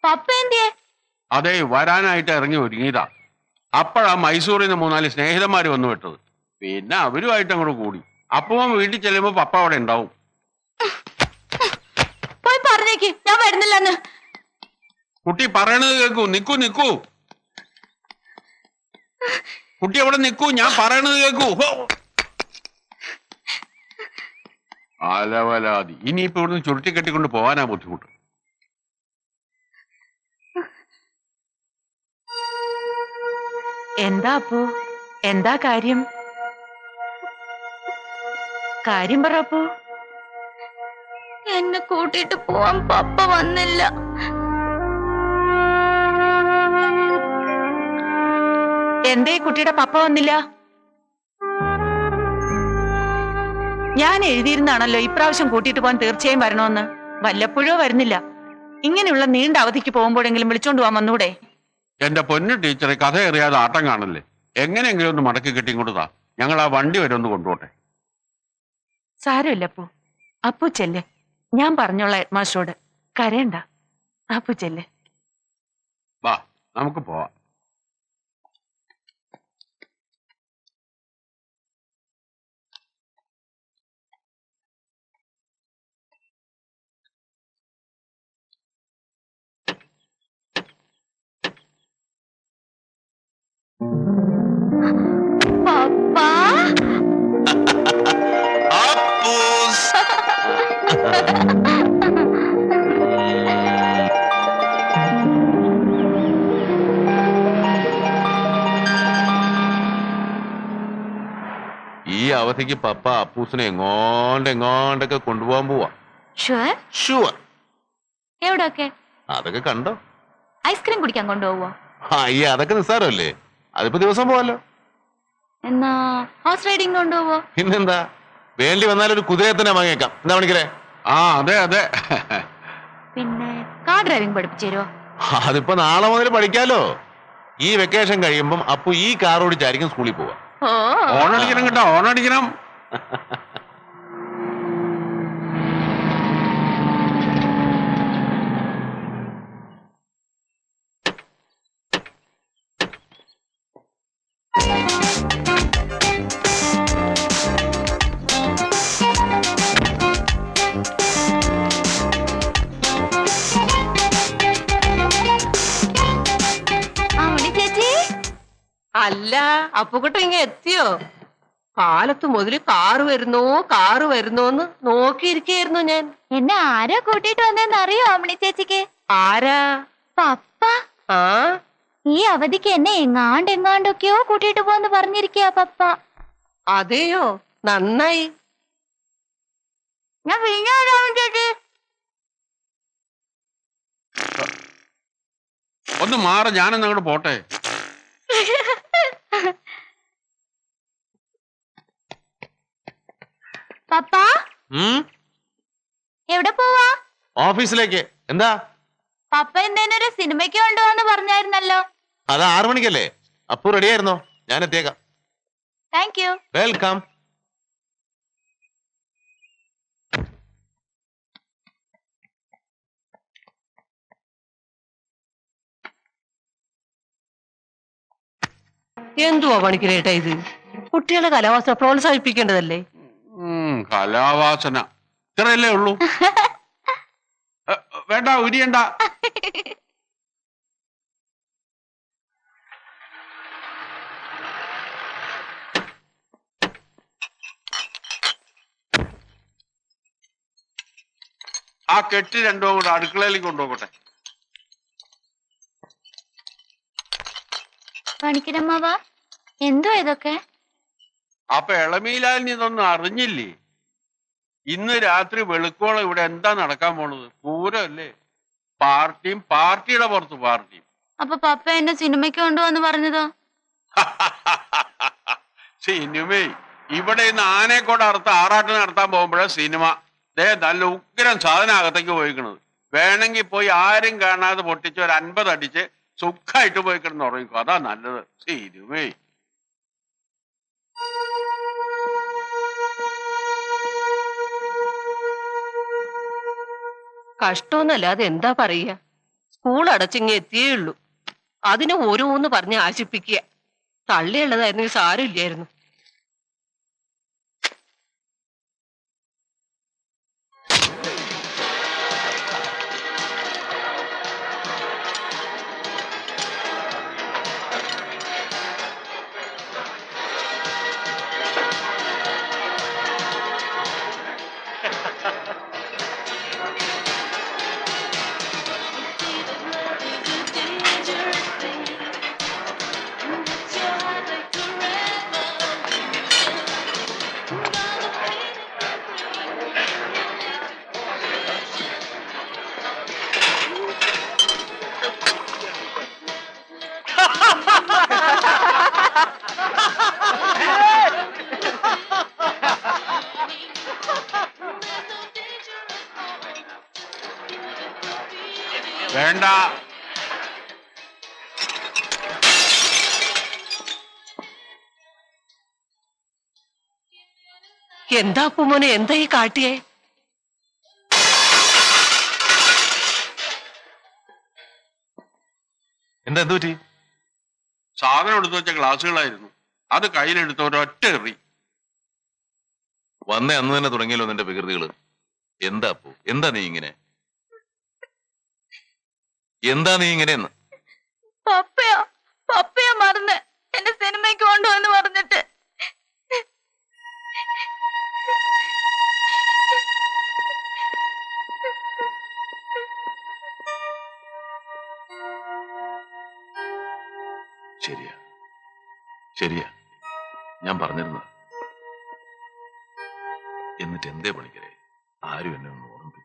പപ്പ എന്തിയെ? അതെ, വരാനായിട്ട് ഇറങ്ങി ഒരുങ്ങിയതാ. അപ്പോഴാ മൈസൂരിൽ നിന്ന് 3-4 സ്നേഹിതന്മാര് വന്നു വിട്ടത്. പിന്നെ അവരുമായിട്ട് അങ്ങോട്ട് കൂടി. അപ്പം വീട്ടിൽ ചെല്ലുമ്പോ പപ്പ അവിടെ ഉണ്ടാവും. പോയി പറഞ്ഞേക്ക് ഞാൻ വരുന്നില്ലെന്ന്. കുട്ടി പറയണത് കേൾക്കൂ. നിക്കൂ. കുട്ടി അവിടെ നിക്കൂ, ഞാൻ പറയണത് കേൾക്കൂ. അലവലാതി. ഇനിയിപ്പോ ഇവിടുന്ന് ചുരുട്ടിക്കെട്ടിക്കൊണ്ട് പോകാനാ ബുദ്ധിമുട്ട്. എന്താ അപ്പു? എന്താ കാര്യം? കാര്യം പറ അപ്പു. എന്നെ കൂട്ടിട്ട് പോവാൻ പപ്പ വന്നില്ല. എന്തേ കുട്ടിയുടെ പപ്പ വന്നില്ല? ഞാൻ എഴുതിയിരുന്നാണല്ലോ ഇപ്രാവശ്യം കൂട്ടിയിട്ട് പോകാൻ തീർച്ചയായും വരണമെന്ന്. വല്ലപ്പോഴോ വരുന്നില്ല. ഇങ്ങനെയുള്ള നീണ്ട അവധിക്ക് പോകുമ്പോഴെങ്കിലും വിളിച്ചോണ്ട് പോവാൻ വന്നൂടെ? എന്റെ പൊന്നു ടീച്ചറെ, കഥ അറിയാതെ ആട്ടം കാണല്ലേ. എങ്ങനെയെങ്കിലും ഒന്ന് മടക്കി കെട്ടിക്കൊണ്ടുതാ. ഞങ്ങൾ ആ വണ്ടി വരെ ഒന്ന് കൊണ്ടുപോട്ടെ. സാരമില്ല അപ്പു. അപ്പു ചെല്ല്. ഞാൻ പറഞ്ഞോളാം ഹെഡ്മാസ്റ്ററോട്. കരയണ്ട. അപ്പു ചെല്ല്. വാ, നമുക്ക് പോവാം. പപ്പ ഈ അവധിക്ക് പപ്പ അപ്പൂസിനെ എങ്ങോണ്ടൊക്കെ കൊണ്ടുപോകാൻ പോവാ. ഷുവർ. എവിടെയൊക്കെ? അതൊക്കെ കണ്ടോ. ഐസ്ക്രീം കുടിക്കാൻ കൊണ്ടുപോവോ? അതൊക്കെ നിസ്സാരമല്ലേ. അതിപ്പോ ദിവസം പോവാലോ. എന്നാ ഹോഴ്സ് റൈഡിങ് കൊണ്ടുപോവോ? പിന്നെന്താ, വേണ്ടി വന്നാൽ ഒരു കുതിരയെ തന്നെ വാങ്ങിയേക്കാം. എന്താ പണിക്കരെ? അതെ. പിന്നെ കാർ ഡ്രൈവിംഗ് പഠിപ്പിച്ചു തരുമോ? അതിപ്പോ നാളെ മുതൽ പഠിക്കാലോ. ഈ വെക്കേഷൻ കഴിയുമ്പം അപ്പു ഈ കാർ ഓടിച്ചായിരിക്കും സ്കൂളിൽ പോവാ. ഓണടിക്കണം കേട്ടോ, ഓണടിക്കണം. അല്ല, അപ്പുകുട്ടൻ ഇങ്ങ എത്തിയോ? കാലത്ത് മുതല് കാറ് വരുന്നോന്ന് നോക്കിയിരിക്കായിരുന്നു ഞാൻ. എന്നെ ആരാ കൂട്ടിട്ട് വന്നേന്ന് അറിയോ അമ്മണി ചേച്ചിക്ക്? ആരാ? പപ്പ. ആ, ഈ അവധിക്ക് എന്നെ എങ്ങാണ്ടൊക്കെയോ കൂട്ടിട്ട് പോന്ന് പറഞ്ഞിരിക്കയാ പപ്പ. അതെയോ? നന്നായി. ഞാൻ പിന്നെ ചേച്ചി ഒന്ന് മാറി, ഞാനൊന്ന് അങ്ങോട്ട് പോട്ടെ. പപ്പ എവിടെ പോവാ? ഓഫീസിലേക്ക്. എന്താ? പപ്പ എന്തേനൊരു സിനിമയ്ക്ക് കൊണ്ടുപോവാന്ന് പറഞ്ഞായിരുന്നല്ലോ. അത് 6 മണിക്കല്ലേ. അപ്പു റെഡി ആയിരുന്നോ? ഞാൻ എത്തിയേക്കാം. Thank you. വെൽക്കം. എന്തുവാ പണിക്കരേട്ടാ ഇത്? കുട്ടികളെ കലാവാസന പ്രോത്സാഹിപ്പിക്കേണ്ടതല്ലേ? കലാവാസന ഇത്രയല്ലേ ഉള്ളൂ. വേണ്ട, ഉരിയണ്ട. ആ കെട്ടി രണ്ടും കൂടെ അടുക്കളയിലേക്ക് കൊണ്ടുപോകട്ടെ. പണിക്കരമ്മാവാ, എന്തോ ഇതൊക്കെ? അപ്പൊ ഇളമീലാലിന് ഇതൊന്നും അറിഞ്ഞില്ലേ? ഇന്ന് രാത്രി വെളുക്കോളം ഇവിടെ എന്താ നടക്കാൻ പോണത്? പൂരമല്ലേ. പാർട്ടിയും പാർട്ടിയുടെ പുറത്ത് പാർട്ടിയും. അപ്പൊ പപ്പ എന്നെ സിനിമയ്ക്ക് കൊണ്ടുവന്ന് പറഞ്ഞതോ? സിനിമ ഇവിടെ ഇന്ന് ആനയെക്കൊണ്ട് അറുത്ത് ആറാട്ട് നടത്താൻ പോകുമ്പോഴേ സിനിമ. നല്ല ഉഗ്രം സാധനം അകത്തേക്ക് പോയിക്കണത്. വേണമെങ്കിൽ പോയി ആരും കാണാതെ പൊട്ടിച്ച് ഒരു 50 അടിച്ച് സുഖമായിട്ട് പോയി കിടന്ന് ഉറങ്ങിക്കോ. അതാ നല്ലത്. സിനിമേ കഷ്ടമൊന്നല്ല, അതെന്താ പറയുക. സ്കൂൾ അടച്ചിങ്ങി എത്തിയേ ഉള്ളൂ. അതിന് ഓരോന്ന് പറഞ്ഞ് ആശിപ്പിക്കുക. തള്ളിയുള്ളതായിരുന്നെങ്കിൽ സാരമില്ലായിരുന്നു. വേണ്ട. എന്താ അപ്പുമോനെ, എന്താ ഈ കാട്ടിയേ? എന്താ എന്ത് പറ്റി? സാധനം എടുത്തു വെച്ച ഗ്ലാസുകളായിരുന്നു. അത് കയ്യിലെടുത്ത ഒരൊറ്റ എറി. വന്നേ അന്ന് തന്നെ തുടങ്ങിയല്ലോ നിന്റെ വികൃതികള്. എന്താ അപ്പു, എന്താ നീ ഇങ്ങനെ? എന്താ നീ ഇങ്ങനെയെന്ന്? പപ്പയാ മറന്ന് എന്റെ സിനിമയ്ക്ക് കൊണ്ടുവന്ന് പറഞ്ഞിട്ട്. ശരിയാ ശരിയാ, ഞാൻ പറഞ്ഞിരുന്നു. എന്നിട്ട് എന്തേ പണിക്കരെ ആരും എന്നെ ഒന്ന് ഓർമ്മിപ്പിക്കാൻ?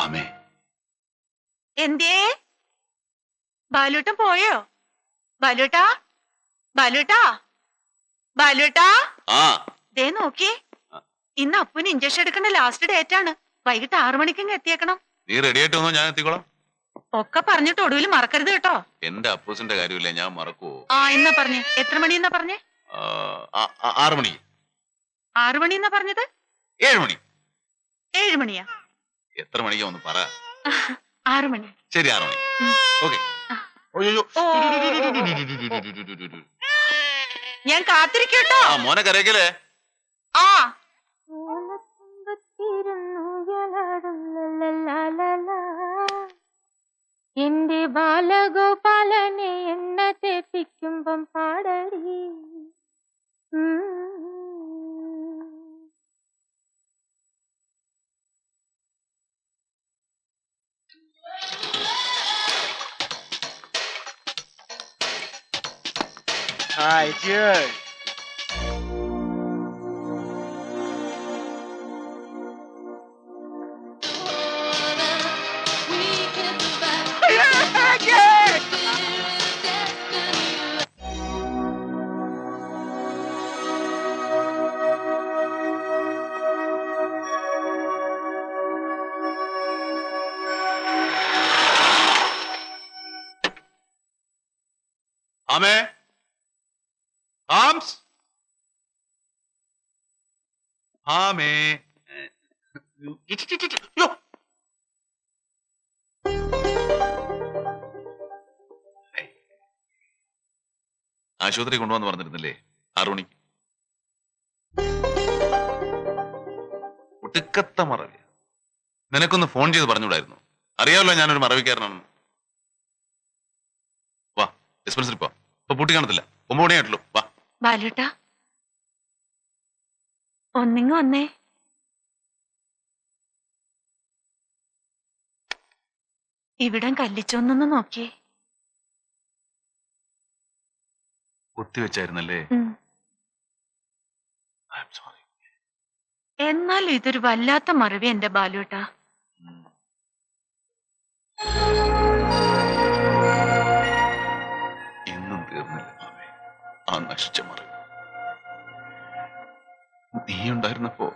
ആമേ, എന്തേ ബാലൂട്ടൻ പോയോ? ബാലൂട്ടാ, ബാലൂട്ടാ, ബാലൂട്ടാ. ആ ദേ നോക്കിയേ, ഇന്ന് അപ്പുന് ഇഞ്ചക്ഷൻ എടുക്കേണ്ട ലാസ്റ്റ് ഡേറ്റ് ആണ്. വൈകിട്ട് 6 മണിക്ക് എത്തിയേക്കണം. നീ റെഡി ആയിട്ട് വന്നോ, ഞാൻ എത്തിക്കോളാം. ഒക്കെ പറഞ്ഞിട്ട് ഒടുവിൽ മറക്കരുത് കേട്ടോ. എന്റെ അപ്പൂസിന്റെ കാര്യമില്ല, ഞാൻ മറക്കുവോ? എന്നാ പറഞ്ഞേ, എത്ര മണി എന്നാ പറഞ്ഞേ? 6 മണി. 6 മണി എന്നാ പറഞ്ഞത്? 7 മണി. 7 മണിയാ? എത്ര മണിക്കാ ഒന്ന് പറ. 6 മണി. ശരി, 6 മണി. ഓക്കെ. ഞാൻ കാത്തിരിക്കട്ടോ. മോനെ കരയ്ക്കലേ. ആ എന്റെ ബാലഗോപാലനെ എണ്ണ തേപ്പിക്കുമ്പം പാടടി. Hi, cheers. ആമേ, ആംസ്, ആമേ. യ്യോ. ആശുപത്രി കൊണ്ടുവന്ന് പറഞ്ഞിരുന്നില്ലേ 6 മണിക്ക്? ഒടുക്കത്ത മറവിയ. നിനക്കൊന്ന് ഫോൺ ചെയ്ത് പറഞ്ഞുകൂടായിരുന്നു? അറിയാമല്ലോ ഞാനൊരു മറവിക്കാരനാണെന്ന്. വാ, ഡിസ്പെൻസറി പോ. ഇപ്പൊ പൂട്ടി കാണത്തില്ല, 9 മണിയായിട്ടുള്ളൂ. വാ ബാലൂട്ടാ, ഒന്നിങ്ങ് വന്നേ. ഇവിടം കല്ലിച്ചോന്നൊന്ന് നോക്കിയേ. കുത്തിവെച്ചായിരുന്നല്ലേ? സോറി. എന്നാൽ ഇതൊരു വല്ലാത്ത മറവി എന്റെ ബാലുവേട്ടാ. ഇന്നും തീർന്നില്ല മാമേ ആ നശിച്ച മറവ്. നീ ഉണ്ടായിരുന്നപ്പോ